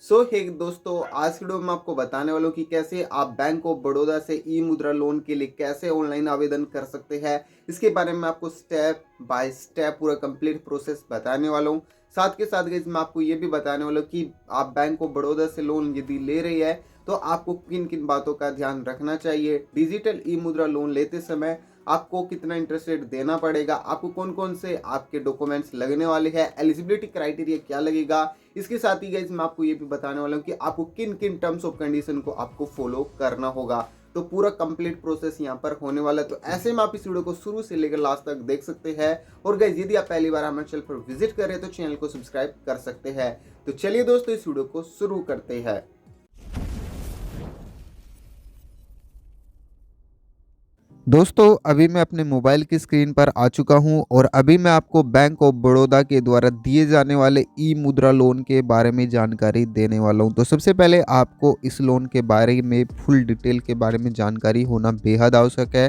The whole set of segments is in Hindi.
हे दोस्तों, आज की वीडियो में आपको बताने वाला हूँ कि कैसे आप बैंक ऑफ बड़ौदा से ई मुद्रा लोन के लिए कैसे ऑनलाइन आवेदन कर सकते हैं। इसके बारे में आपको स्टेप बाय स्टेप पूरा कंप्लीट प्रोसेस बताने वाला हूँ। साथ के साथ गाइस मैं आपको ये भी बताने वाला हूँ कि आप बैंक ऑफ बड़ौदा से लोन यदि ले रही है तो आपको किन किन बातों का ध्यान रखना चाहिए। डिजिटल ई मुद्रा लोन लेते समय आपको कितना इंटरेस्ट रेट देना पड़ेगा, आपको कौन कौन से आपके डॉक्यूमेंट्स लगने वाले हैं, एलिजिबिलिटी क्राइटेरिया क्या लगेगा। इसके साथ ही गाइस मैं आपको ये भी बताने वाला हूँ कि आपको किन किन टर्म्स ऑफ कंडीशन को आपको फॉलो करना होगा। तो पूरा कंप्लीट प्रोसेस यहाँ पर होने वाला है। तो ऐसे में आप इस वीडियो को शुरू से लेकर लास्ट तक देख सकते हैं। और गाइस यदि आप पहली बार हमारे चैनल पर विजिट कर रहे हैं तो चैनल को सब्सक्राइब कर सकते हैं। तो चलिए दोस्तों, इस वीडियो को शुरू करते हैं। दोस्तों अभी मैं अपने मोबाइल की स्क्रीन पर आ चुका हूं और अभी मैं आपको बैंक ऑफ बड़ौदा के द्वारा दिए जाने वाले ई मुद्रा लोन के बारे में जानकारी देने वाला हूं। तो सबसे पहले आपको इस लोन के बारे में फुल डिटेल के बारे में जानकारी होना बेहद आवश्यक है।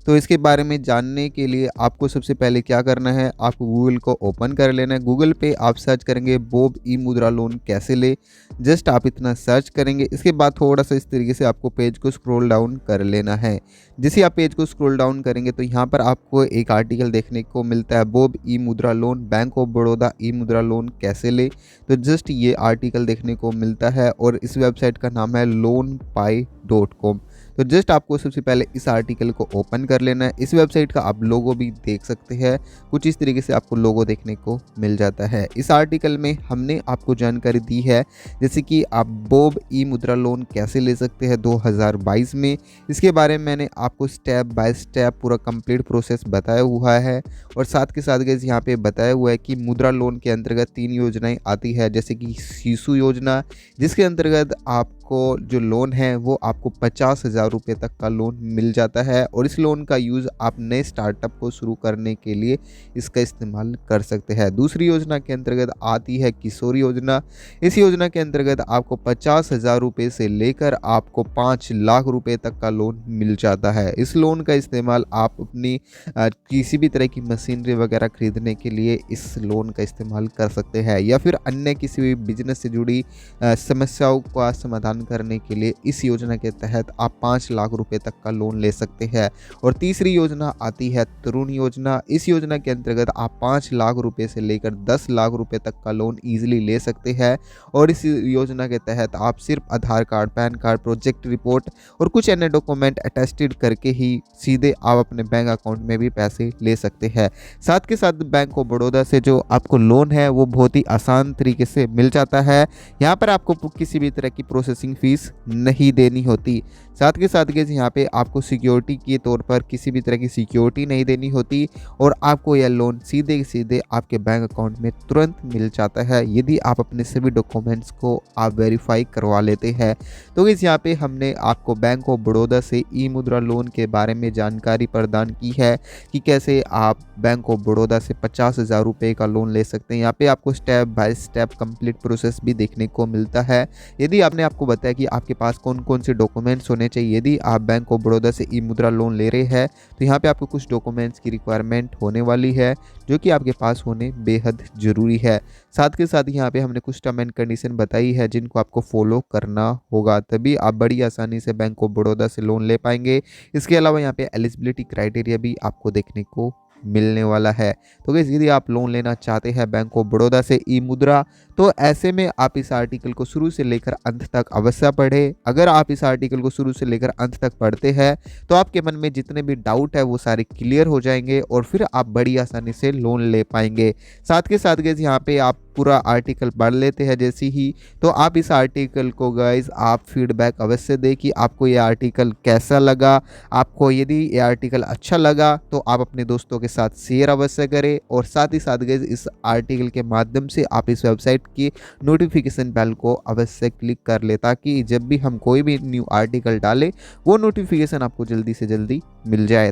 तो इसके बारे में जानने के लिए आपको सबसे पहले क्या करना है, आपको गूगल को ओपन कर लेना है। गूगल पे आप सर्च करेंगे बोब ई मुद्रा लोन कैसे ले, जस्ट आप इतना सर्च करेंगे। इसके बाद थोड़ा सा इस तरीके से आपको पेज को स्क्रॉल डाउन कर लेना है। जैसे आप पेज को स्क्रॉल डाउन करेंगे तो यहाँ पर आपको एक आर्टिकल देखने को मिलता है, बोब ई मुद्रा लोन बैंक ऑफ बड़ौदा ई मुद्रा लोन कैसे ले। तो जस्ट ये आर्टिकल देखने को मिलता है और इस वेबसाइट का नाम है loanpay.com। तो जस्ट आपको सबसे पहले इस आर्टिकल को ओपन कर लेना है। इस वेबसाइट का आप लोगो भी देख सकते हैं, कुछ इस तरीके से आपको लोगो देखने को मिल जाता है। इस आर्टिकल में हमने आपको जानकारी दी है जैसे कि आप बोब ई मुद्रा लोन कैसे ले सकते हैं 2022 में। इसके बारे में मैंने आपको स्टेप बाय स्टेप पूरा कंप्लीट प्रोसेस बताया हुआ है। और साथ के साथ गाइस यहाँ पे बताया हुआ है कि मुद्रा लोन के अंतर्गत 3 योजनाएं आती है, जैसे कि शिशु योजना, जिसके अंतर्गत आपको जो लोन है वो आपको 50,000 रुपये तक का लोन मिल जाता है। और इस लोन का यूज़ आप नए स्टार्टअप को शुरू करने के लिए इसका इस्तेमाल कर सकते हैं। दूसरी योजना के अंतर्गत आती है किशोर योजना। इस योजना के अंतर्गत आपको 50,000 रुपये से लेकर आपको 5 लाख रुपए तक का लोन मिल जाता है। इस लोन का इस्तेमाल आप अपनी किसी भी तरह की मशीनरी वगैरह खरीदने के लिए इस लोन का इस्तेमाल कर सकते हैं, या फिर अन्य किसी भी बिजनेस से जुड़ी समस्याओं का समाधान करने के लिए इस योजना के तहत आप 5 लाख रुपए तक का लोन ले सकते हैं। और तीसरी योजना आती है तरुण योजना। इस योजना के अंतर्गत आप 5 लाख रुपए से लेकर 10 लाख रुपए तक का लोन ईजिली ले सकते हैं। और इस योजना के तहत आप सिर्फ Aadhaar card, PAN card, project report और कुछ अन्य डॉक्यूमेंट अटेस्टेड करके ही सीधे आप अपने बैंक अकाउंट में भी पैसे ले सकते हैं। साथ के साथ बैंक ऑफ बड़ौदा से जो आपको लोन है वो बहुत ही आसान तरीके से मिल जाता है। यहाँ पर आपको किसी भी तरह की प्रोसेसिंग फीस नहीं देनी होती। साथ के साथ गाइस यहाँ पे आपको सिक्योरिटी के तौर पर किसी भी तरह की सिक्योरिटी नहीं देनी होती और आपको यह लोन सीधे सीधे आपके बैंक अकाउंट में तुरंत मिल जाता है, यदि आप अपने सभी डॉक्यूमेंट्स को आप वेरीफाई करवा लेते हैं। तो गाइस यहाँ पे हमने आपको बैंक ऑफ बड़ौदा से ई मुद्रा लोन के बारे में जानकारी प्रदान की है कि कैसे आप बैंक ऑफ बड़ौदा से 50,000 रुपये का लोन ले सकते हैं। यहाँ पे आपको step by step complete process भी देखने को मिलता है। यदि आपने आपको बताया कि आपके पास कौन कौन से डॉक्यूमेंट्स होने चाहिए यदि आप बैंक ऑफ बड़ौदा से ई मुद्रा लोन ले रहे हैं, तो यहाँ पे आपको कुछ डॉक्यूमेंट्स की रिक्वायरमेंट होने वाली है जो कि आपके पास होने बेहद ज़रूरी है। साथ के साथ यहाँ पे हमने कुछ टर्म एंड कंडीशन बताई है जिनको आपको फॉलो करना होगा, तभी आप बड़ी आसानी से बैंक ऑफ बड़ौदा से लोन ले पाएंगे। इसके अलावा यहाँ पे एलिजिबिलिटी क्राइटेरिया भी आपको देखने को मिलने वाला है। तो गाइस यदि आप लोन लेना चाहते हैं बैंक ऑफ बड़ौदा से ई मुद्रा, तो ऐसे में आप इस आर्टिकल को शुरू से लेकर अंत तक अवश्य पढ़ें। अगर आप इस आर्टिकल को शुरू से लेकर अंत तक पढ़ते हैं तो आपके मन में जितने भी डाउट है वो सारे क्लियर हो जाएंगे और फिर आप बड़ी आसानी से लोन ले पाएंगे। साथ के साथ गाइस यहाँ पे आप पूरा आर्टिकल पढ़ लेते हैं जैसे ही, तो आप इस आर्टिकल को गाइस आप फीडबैक अवश्य दें कि आपको ये आर्टिकल कैसा लगा। आपको यदि ये आर्टिकल अच्छा लगा तो आप अपने दोस्तों के साथ शेयर अवश्य करें। और साथ ही साथ गाइस इस आर्टिकल के माध्यम से आप इस वेबसाइट की नोटिफिकेशन बेल को अवश्य क्लिक कर ले, ताकि जब भी हम कोई भी न्यू आर्टिकल डालें वो नोटिफिकेशन आपको जल्दी से जल्दी मिल जाए।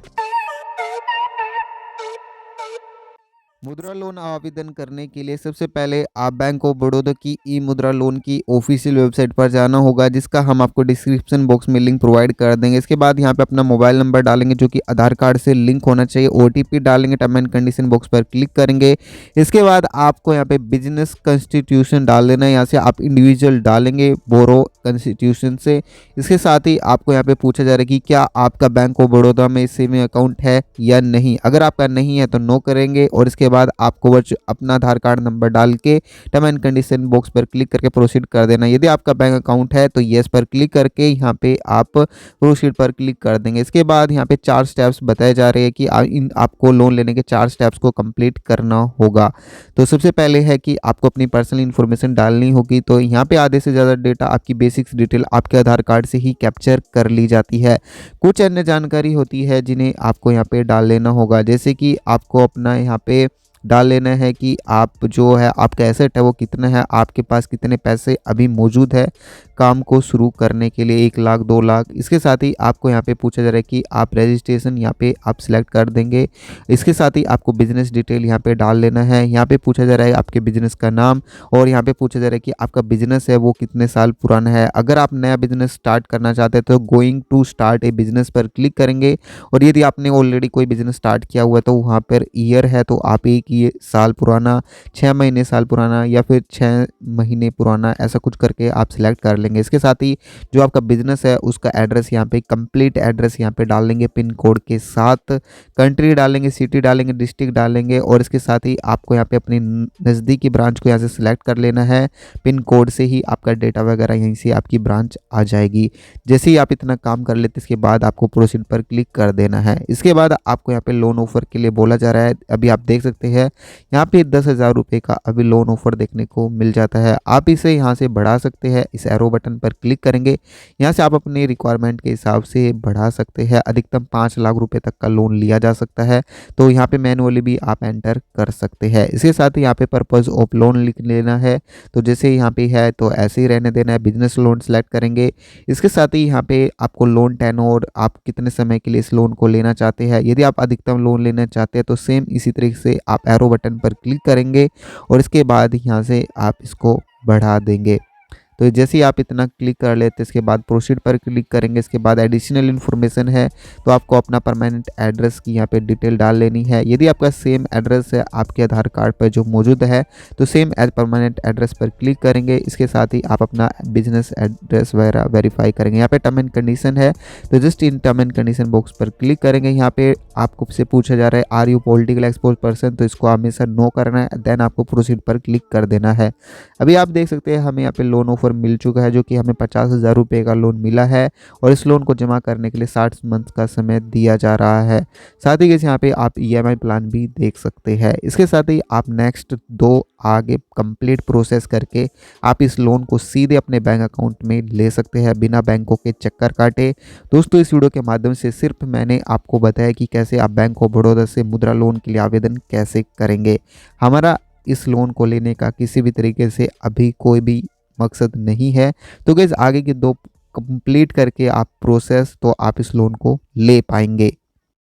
मुद्रा लोन आवेदन करने के लिए सबसे पहले आप बैंक ऑफ बड़ौदा की ई मुद्रा लोन की ऑफिशियल वेबसाइट पर जाना होगा, जिसका हम आपको डिस्क्रिप्शन बॉक्स में लिंक प्रोवाइड कर देंगे। इसके बाद यहाँ पे अपना मोबाइल नंबर डालेंगे जो कि आधार कार्ड से लिंक होना चाहिए, ओटीपी डालेंगे, टर्म एंड कंडीशन बॉक्स पर क्लिक करेंगे। इसके बाद आपको यहाँ पे बिजनेस कंस्टिट्यूशन डाल देना है, यहाँ से आप इंडिविजुअल डालेंगे बोरो कंस्टिट्यूशन से। इसके साथ ही आपको यहाँ पे पूछा जा रहा है कि क्या आपका बैंक ऑफ बड़ौदा में सेविंग अकाउंट है या नहीं। अगर आपका नहीं है तो नो करेंगे और इसके बाद आपको बस अपना आधार कार्ड नंबर डाल के टर्म एंड कंडीशन बॉक्स पर क्लिक करके प्रोसीड कर देना। यदि आपका बैंक अकाउंट है तो येस पर क्लिक करके यहाँ पे आप प्रोसीड पर क्लिक कर देंगे। इसके बाद यहाँ पे 4 स्टेप्स बताए जा रहे हैं कि आपको लोन लेने के 4 स्टेप्स को कंप्लीट करना होगा। तो सबसे पहले है कि आपको अपनी पर्सनल इन्फॉर्मेशन डालनी होगी। तो यहाँ पे आधे से ज़्यादा डेटा आपकी बेसिक्स डिटेल आपके आधार कार्ड से ही कैप्चर कर ली जाती है। कुछ अन्य जानकारी होती है जिन्हें आपको यहाँ पे डाल लेना होगा, जैसे कि आपको अपना यहाँ पे डाल लेना है कि आप जो है आपका एसेट है वो कितना है, आपके पास कितने पैसे अभी मौजूद है काम को शुरू करने के लिए, 1 लाख 2 लाख। इसके साथ ही आपको यहाँ पे पूछा जा रहा है कि आप रजिस्ट्रेशन यहाँ पे आप सिलेक्ट कर देंगे। इसके साथ ही आपको बिजनेस डिटेल यहाँ पे डाल लेना है। यहाँ पे पूछा जा रहा है आपके बिजनेस का नाम और यहाँ पे पूछा जा रहा है कि आपका बिजनेस है वो कितने साल पुराना है। अगर आप नया बिजनेस स्टार्ट करना चाहते हैं तो going to start a business पर क्लिक करेंगे और यदि आपने ऑलरेडी कोई बिजनेस स्टार्ट किया हुआ है तो वहाँ पर ईयर है तो आप एक ये साल पुराना, 6 महीने साल पुराना या फिर 6 महीने पुराना ऐसा कुछ करके आप सिलेक्ट कर लेंगे। इसके साथ ही जो आपका बिजनेस है उसका एड्रेस यहाँ पे कंप्लीट एड्रेस यहाँ पे डाल लेंगे पिन कोड के साथ, कंट्री डालेंगे, सिटी डालेंगे, डिस्ट्रिक्ट डालेंगे और इसके साथ ही आपको यहाँ पे अपनी नज़दीकी ब्रांच को यहाँ से सिलेक्ट कर लेना है। पिन कोड से ही आपका डेटा वगैरह यहीं से आपकी ब्रांच आ जाएगी। जैसे ही आप इतना काम कर लेते इसके बाद आपको प्रोसीड पर क्लिक कर देना है। इसके बाद आपको यहाँ पे लोन ऑफर के लिए बोला जा रहा है। अभी आप देख सकते हैं यहाँ पे 10,000 रुपये का अभी लोन ऑफर देखने को मिल जाता है। आप इसे यहाँ से बढ़ा सकते हैं, इस एरो बटन पर क्लिक करेंगे। यहाँ से आप अपनी रिक्वायरमेंट के हिसाब से बढ़ा सकते हैं। अधिकतम 5 लाख रुपए तक का लोन लिया जा सकता है, तो यहाँ पे मैनुअली भी आप एंटर कर सकते हैं। इसके साथ ही यहाँ पे पर्पज़ ऑफ लोन लिख लेना है, तो जैसे यहाँ पे है तो ऐसे ही रहने देना है। बिजनेस लोन सेलेक्ट करेंगे। इसके साथ ही यहाँ पे आपको लोन टेन्योर आप कितने समय के लिए इस लोन को लेना चाहते हैं। यदि आप अधिकतम लोन लेना चाहते हैं तो सेम इसी तरीके से आप एरो बटन पर क्लिक करेंगे और इसके बाद यहाँ से आप इसको बढ़ा देंगे। तो जैसे ही आप इतना क्लिक कर लेते हैं इसके बाद प्रोसीड पर क्लिक करेंगे। इसके बाद एडिशनल इन्फॉर्मेशन है तो आपको अपना परमानेंट एड्रेस की यहाँ पे डिटेल डाल लेनी है। यदि आपका सेम एड्रेस है आपके आधार कार्ड पर जो मौजूद है तो सेम एज परमानेंट एड्रेस पर क्लिक करेंगे। इसके साथ ही आप अपना बिजनेस एड्रेस वगैरह वेरीफाई करेंगे। यहाँ पे टर्म एंड कंडीशन है तो just in term and condition box पर क्लिक करेंगे। यहाँ पे आपको से पूछा जा रहा है are you political exposed person, तो इसको हमेशा नो करना है, देन आपको प्रोसीड पर क्लिक कर देना है। अभी आप देख सकते हैं हमें यहाँ पे लोन ऑफर मिल चुका है जो कि हमें 50,000 रुपये का लोन मिला है और इस लोन को जमा करने के लिए 60 मंथ का समय दिया जा रहा है। साथ ही यहाँ पे आप ईएमआई प्लान भी देख सकते हैं। इसके साथ ही आप नेक्स्ट 2 आगे कंप्लीट प्रोसेस करके आप इस लोन को सीधे अपने बैंक अकाउंट में ले सकते हैं बिना बैंकों के चक्कर काटे। दोस्तों इस वीडियो के माध्यम से सिर्फ मैंने आपको बताया कि कैसे आप बैंक ऑफ बड़ौदा से मुद्रा लोन के लिए आवेदन कैसे करेंगे। हमारा इस लोन को लेने का किसी भी तरीके से अभी कोई भी मकसद नहीं है। तो गाइस आगे के 2 कंप्लीट करके आप प्रोसेस तो आप इस लोन को ले पाएंगे।